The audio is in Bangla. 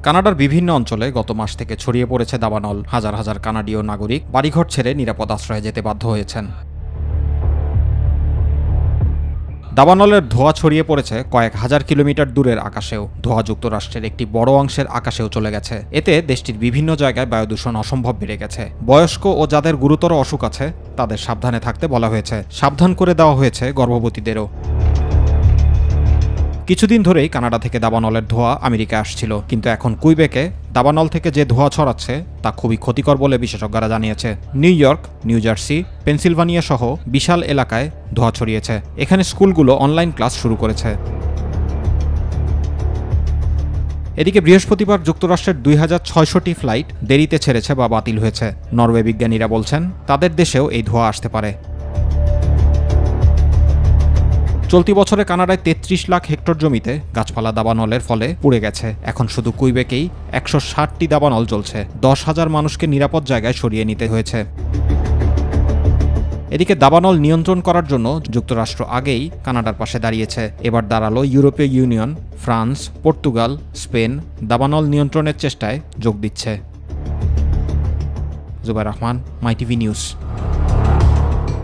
কানাডার বিভিন্ন অঞ্চলে গত মাস থেকে ছড়িয়ে পড়েছে দাবানল। হাজার হাজার কানাডীয় নাগরিক বাড়িঘর ছেড়ে নিরাপদ আশ্রয়ে যেতে বাধ্য হয়েছেন। দাবানলের ধোঁয়া ছড়িয়ে পড়েছে কয়েক হাজার কিলোমিটার দূরের আকাশেও। ধোঁয়া যুক্তরাষ্ট্রের একটি বড় অংশের আকাশেও চলে গেছে। এতে দেশটির বিভিন্ন জায়গায় বায়ু দূষণ অসম্ভব বেড়ে গেছে। বয়স্ক ও যাদের গুরুতর অসুখ আছে তাদের সাবধানে থাকতে বলা হয়েছে। সাবধান করে দেওয়া হয়েছে গর্ভবতীদেরও। কিছুদিন ধরেই কানাডা থেকে দাবানলের ধোঁয়া আমেরিকায় আসছিল, কিন্তু এখন কুইবেকে দাবানল থেকে যে ধোঁয়া ছড়াচ্ছে তা খুবই ক্ষতিকর বলে বিশেষজ্ঞরা জানিয়েছে। New York, new jersey, Pennsylvania সহ বিশাল এলাকায় ধোঁয়া ছড়িয়েছে। এখানে স্কুলগুলো অনলাইন ক্লাস শুরু করেছে। এদিকে বৃহস্পতিবার যুক্তরাষ্ট্রের 2600টি ফ্লাইট দেরিতে ছেড়েছে বা বাতিল হয়েছে। নরওয়ে বিজ্ঞানীরা বলছেন তাদের দেশেও এই ধোঁয়া আসতে পারে। চলতি বছরে কানাডায় 33 লাখ হেক্টর জমিতে গাছপালা দাবানলের ফলে পুড়ে গেছে। এখন শুধু কুইবেকেই 160টি দাবানল জ্বলছে। 10,000 মানুষকে নিরাপদ জায়গায় সরিয়ে নিতে হয়েছে। এদিকে দাবানল নিয়ন্ত্রণ করার জন্য যুক্তরাষ্ট্র আগেই কানাডার পাশে দাঁড়িয়েছে। এবার দাঁড়ালো ইউরোপীয় ইউনিয়ন, ফ্রান্স, পর্তুগাল, স্পেন দাবানল নিয়ন্ত্রণের চেষ্টায় যোগ দিচ্ছে। Zubair Rahman, MyTV news.